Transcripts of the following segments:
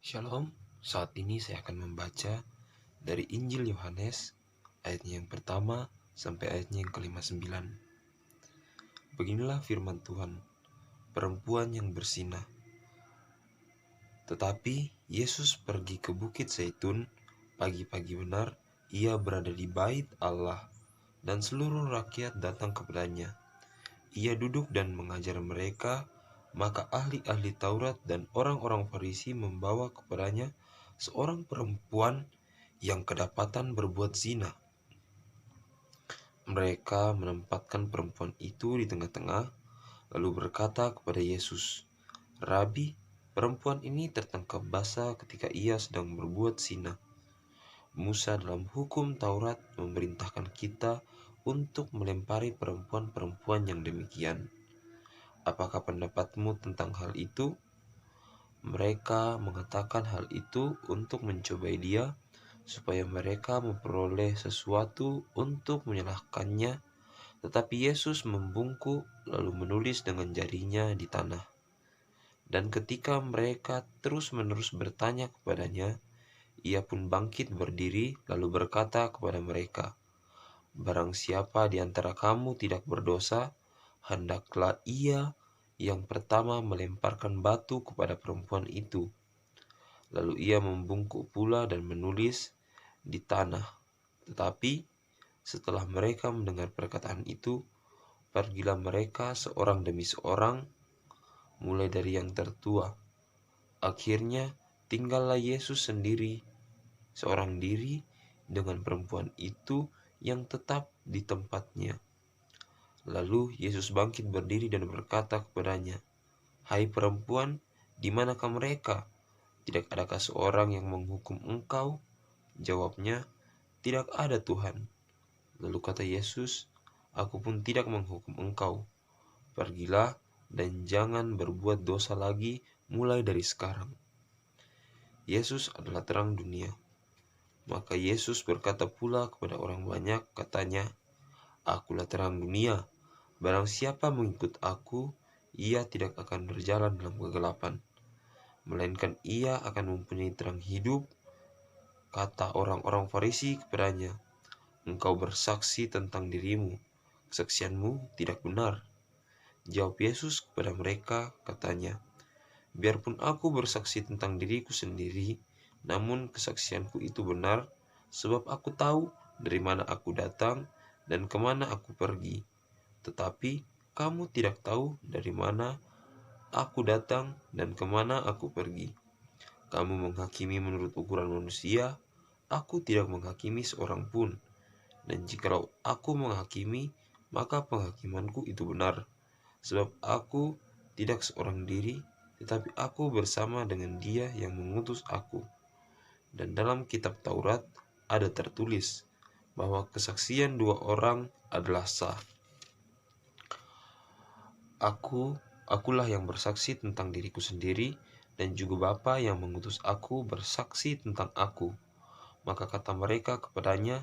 Shalom, saat ini saya akan membaca dari Injil Yohanes ayatnya yang pertama sampai ayatnya yang ke-59. Beginilah firman Tuhan, perempuan yang bersinah. Tetapi Yesus pergi ke Bukit Zaitun, pagi-pagi benar ia berada di bait Allah dan seluruh rakyat datang kepadanya. Ia duduk dan mengajar mereka, maka ahli-ahli Taurat dan orang-orang Farisi membawa kepadanya seorang perempuan yang kedapatan berbuat zina. Mereka menempatkan perempuan itu di tengah-tengah, lalu berkata kepada Yesus, "Rabi, perempuan ini tertangkap basah ketika ia sedang berbuat zina. Musa dalam hukum Taurat memerintahkan kita untuk melempari perempuan-perempuan yang demikian. Apakah pendapatmu tentang hal itu?" Mereka mengatakan hal itu untuk mencobai dia, supaya mereka memperoleh sesuatu untuk menyalahkannya. Tetapi Yesus membungkuk lalu menulis dengan jarinya di tanah. Dan ketika mereka terus-menerus bertanya kepadanya, ia pun bangkit berdiri lalu berkata kepada mereka, "Barang siapa di antara kamu tidak berdosa, hendaklah ia yang pertama melemparkan batu kepada perempuan itu." Lalu ia membungkuk pula dan menulis di tanah. Tetapi setelah mereka mendengar perkataan itu, pergilah mereka seorang demi seorang, mulai dari yang tertua. Akhirnya tinggallah Yesus sendiri, seorang diri dengan perempuan itu yang tetap di tempatnya. Lalu Yesus bangkit berdiri dan berkata kepadanya, "Hai perempuan, di manakah mereka? Tidak adakah seorang yang menghukum engkau?" Jawabnya, "Tidak ada, Tuhan." Lalu kata Yesus, "Aku pun tidak menghukum engkau. Pergilah dan jangan berbuat dosa lagi mulai dari sekarang." Yesus adalah terang dunia. Maka Yesus berkata pula kepada orang banyak, katanya, "Akulah terang dunia. Barang siapa mengikut aku, ia tidak akan berjalan dalam kegelapan, melainkan ia akan mempunyai terang hidup." Kata orang-orang Farisi kepadanya, "Engkau bersaksi tentang dirimu, kesaksianmu tidak benar." Jawab Yesus kepada mereka, katanya, "Biarpun aku bersaksi tentang diriku sendiri, namun kesaksianku itu benar, sebab aku tahu dari mana aku datang dan kemana aku pergi. Tetapi kamu tidak tahu dari mana aku datang dan kemana aku pergi. Kamu menghakimi menurut ukuran manusia, aku tidak menghakimi seorang pun. Dan jikalau aku menghakimi, maka penghakimanku itu benar, sebab aku tidak seorang diri, tetapi aku bersama dengan Dia yang mengutus aku. Dan dalam kitab Taurat ada tertulis bahwa kesaksian dua orang adalah sah. Akulah yang bersaksi tentang diriku sendiri, dan juga Bapa yang mengutus aku bersaksi tentang aku." Maka kata mereka kepadanya,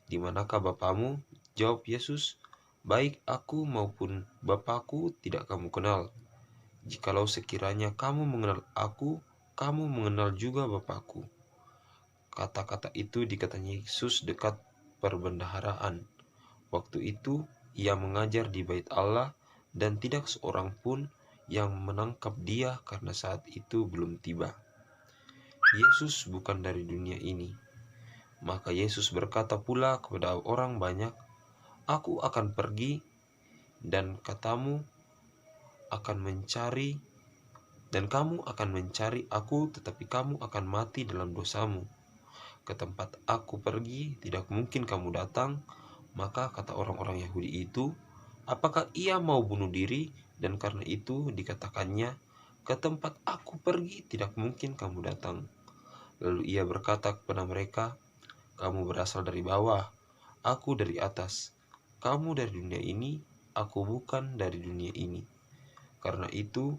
"Di manakah Bapamu?" Jawab Yesus, "Baik aku maupun Bapakku tidak kamu kenal. Jikalau sekiranya kamu mengenal aku, kamu mengenal juga Bapakku." Kata-kata itu dikatakan Yesus dekat perbendaharaan. Waktu itu ia mengajar di bait Allah, dan tidak seorang pun yang menangkap dia karena saat itu belum tiba. Yesus bukan dari dunia ini. Maka Yesus berkata pula kepada orang banyak, "Aku akan pergi, dan kamu akan mencari aku, tetapi kamu akan mati dalam dosamu. Ke tempat aku pergi tidak mungkin kamu datang." Maka kata orang-orang Yahudi itu, "Apakah ia mau bunuh diri?" Dan karena itu dikatakannya, "Ke tempat aku pergi tidak mungkin kamu datang." Lalu ia berkata kepada mereka, "Kamu berasal dari bawah, aku dari atas. Kamu dari dunia ini, aku bukan dari dunia ini. Karena itu,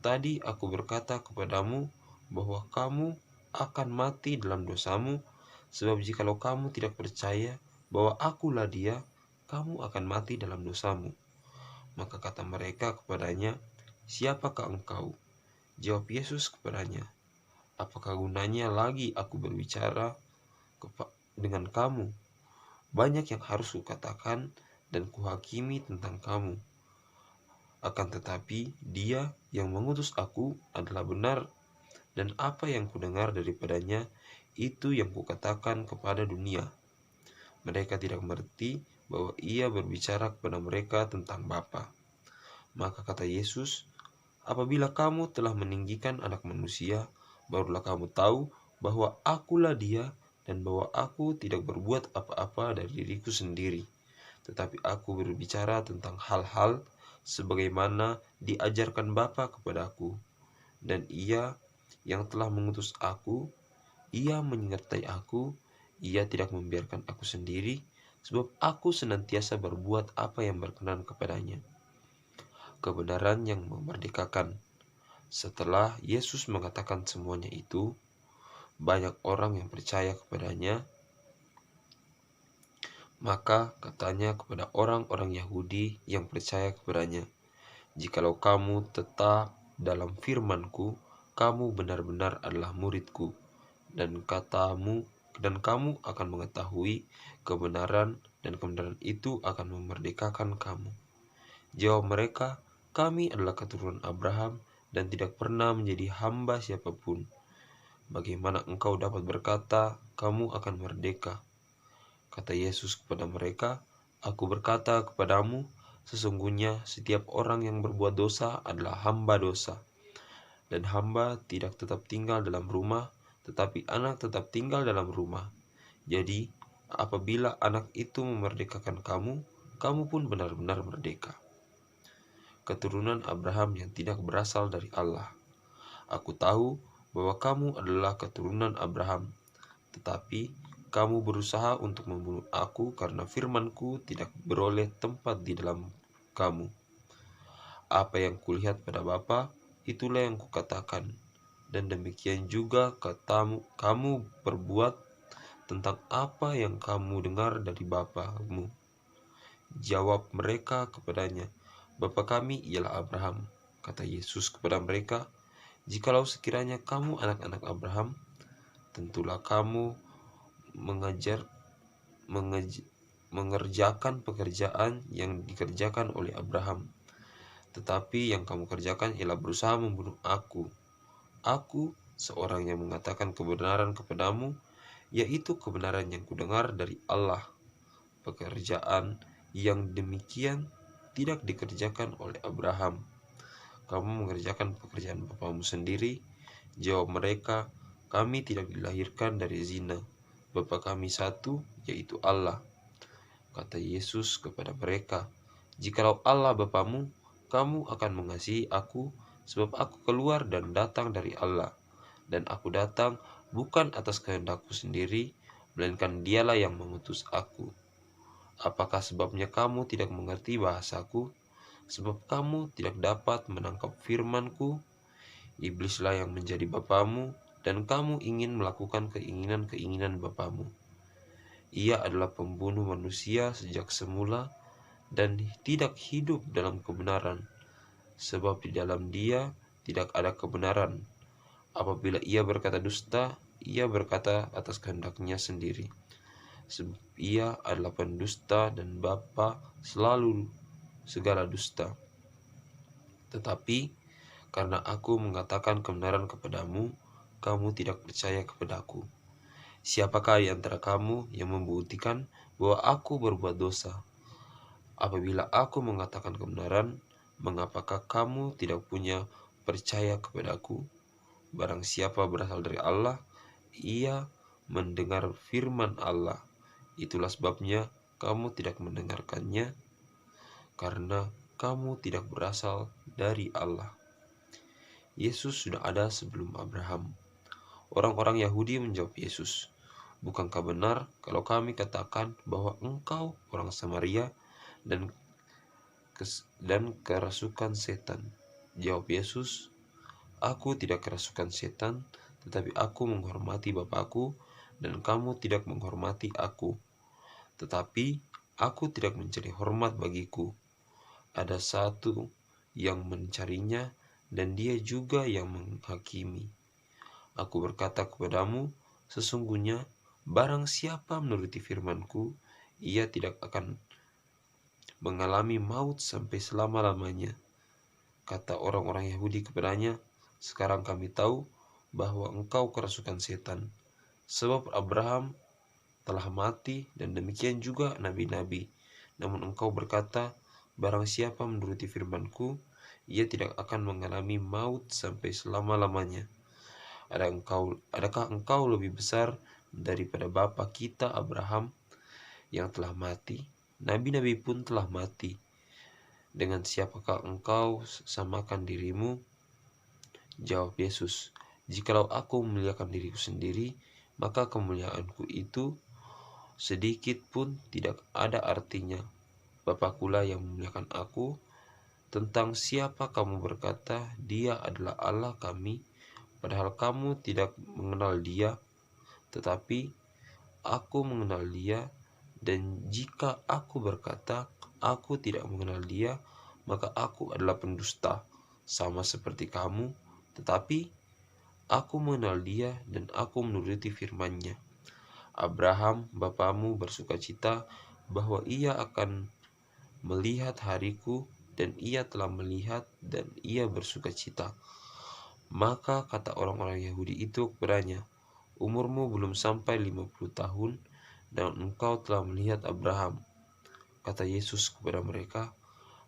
tadi aku berkata kepadamu bahwa kamu akan mati dalam dosamu, sebab jikalau kamu tidak percaya bahwa akulah Dia, kamu akan mati dalam dosamu." Maka kata mereka kepadanya, "Siapakah engkau?" Jawab Yesus kepadanya, Apakah gunanya lagi aku berbicara dengan kamu? Banyak yang harus kukatakan dan kuhakimi tentang kamu. Akan tetapi Dia yang mengutus aku adalah benar, dan apa yang kudengar daripadanya itu yang kukatakan kepada dunia. Mereka tidak mengerti bahwa Ia berbicara kepada mereka tentang Bapa. Maka kata Yesus, apabila kamu telah meninggikan Anak Manusia, barulah kamu tahu bahwa akulah Dia, dan bahwa aku tidak berbuat apa-apa dari diriku sendiri, tetapi aku berbicara tentang hal-hal sebagaimana diajarkan Bapa kepadaku. Dan Ia yang telah mengutus aku, Ia menyertai aku, Ia tidak membiarkan aku sendiri, sebab aku senantiasa berbuat apa yang berkenan kepadanya. Kebenaran yang memerdekakan. Setelah Yesus mengatakan semuanya itu, banyak orang yang percaya kepadanya. Maka katanya kepada orang-orang Yahudi yang percaya kepadanya, jikalau kamu tetap dalam firman-Ku, kamu benar-benar adalah murid-Ku, dan kamu akan mengetahui kebenaran, dan kebenaran itu akan memerdekakan kamu. Jawab mereka, kami adalah keturunan Abraham dan tidak pernah menjadi hamba siapapun. Bagaimana engkau dapat berkata, kamu akan merdeka? Kata Yesus kepada mereka, aku berkata kepadamu, sesungguhnya setiap orang yang berbuat dosa adalah hamba dosa. Dan hamba tidak tetap tinggal dalam rumah, tetapi anak tetap tinggal dalam rumah. Jadi, apabila anak itu memerdekakan kamu, kamu pun benar-benar merdeka. Keturunan Abraham yang tidak berasal dari Allah. Aku tahu bahwa kamu adalah keturunan Abraham, tetapi kamu berusaha untuk membunuh aku karena firman-Ku tidak beroleh tempat di dalam kamu. Apa yang kulihat pada Bapa, itulah yang kukatakan, dan demikian juga kamu berbuat tentang apa yang kamu dengar dari bapamu. Jawab mereka kepadanya, Bapa kami ialah Abraham. Kata Yesus kepada mereka, jikalau sekiranya kamu anak-anak Abraham, tentulah kamu mengerjakan pekerjaan yang dikerjakan oleh Abraham. Tetapi yang kamu kerjakan ialah berusaha membunuh aku. Aku, seorang yang mengatakan kebenaran kepadamu, yaitu kebenaran yang kudengar dari Allah. Pekerjaan yang demikian tidak dikerjakan oleh Abraham. Kamu mengerjakan pekerjaan bapamu sendiri. Jawab mereka, kami tidak dilahirkan dari zina. Bapa kami satu, yaitu Allah. Kata Yesus kepada mereka, jikalau Allah Bapamu, kamu akan mengasihi aku, sebab aku keluar dan datang dari Allah. Dan aku datang bukan atas kehendakku sendiri, melainkan Dialah yang mengutus aku. Apakah sebabnya kamu tidak mengerti bahasaku? Sebab kamu tidak dapat menangkap firman-Ku. Iblislah yang menjadi bapamu, dan kamu ingin melakukan keinginan-keinginan bapamu. Ia adalah pembunuh manusia sejak semula dan tidak hidup dalam kebenaran, sebab di dalam Dia tidak ada kebenaran. Apabila ia berkata dusta, ia berkata atas kehendaknya sendiri, sebab ia adalah pendusta dan bapa selalu segala dusta. Tetapi karena aku mengatakan kebenaran kepadamu, kamu tidak percaya kepadaku. Siapakah di antara kamu yang membuktikan bahwa aku berbuat dosa? Apabila aku mengatakan kebenaran, mengapakah kamu tidak punya percaya kepadaku? Barang siapa berasal dari Allah, ia mendengar firman Allah. Itulah sebabnya kamu tidak mendengarkannya, karena kamu tidak berasal dari Allah. Yesus sudah ada sebelum Abraham. Orang-orang Yahudi menjawab Yesus, bukankah benar kalau kami katakan bahwa engkau orang Samaria dan kerasukan setan? Jawab Yesus, aku tidak kerasukan setan, tetapi aku menghormati Bapakku, dan kamu tidak menghormati aku. Tetapi aku tidak mencari hormat bagiku. Ada satu yang mencarinya, dan Dia juga yang menghakimi. Aku berkata kepadamu, sesungguhnya barang siapa menuruti firman-Ku, ia tidak akan mengalami maut sampai selama-lamanya. Kata orang-orang Yahudi kepadanya, sekarang kami tahu bahwa engkau kerasukan setan. Sebab Abraham telah mati dan demikian juga nabi-nabi. Namun engkau berkata, barang siapa menuruti firman-Ku, ia tidak akan mengalami maut sampai selama-lamanya. Adakah engkau lebih besar daripada bapa kita Abraham yang telah mati? Nabi-nabi pun telah mati. Dengan siapakah engkau samakan dirimu? Jawab Yesus, jikalau aku memuliakan diriku sendiri, maka kemuliaanku itu sedikit pun tidak ada artinya. Bapakulah yang memuliakan aku. Tentang siapa kamu berkata, dia adalah Allah kami, padahal kamu tidak mengenal dia, tetapi aku mengenal dia. Dan jika aku berkata, aku tidak mengenal dia, maka aku adalah pendusta, sama seperti kamu. Tetapi aku mengenal dia dan aku menuruti firman-Nya. Abraham, bapamu, bersukacita bahwa ia akan melihat hariku, dan ia telah melihat dan ia bersukacita. Maka kata orang-orang Yahudi itu kepadanya, umurmu belum sampai 50 tahun, dan engkau telah melihat Abraham. Kata Yesus kepada mereka,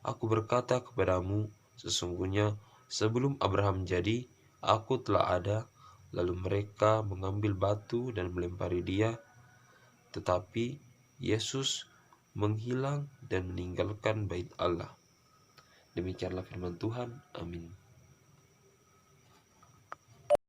aku berkata kepadamu, sesungguhnya sebelum Abraham jadi, aku telah ada. Lalu mereka mengambil batu dan melempari dia, tetapi Yesus menghilang dan meninggalkan bait Allah. Demikianlah firman Tuhan. Amin.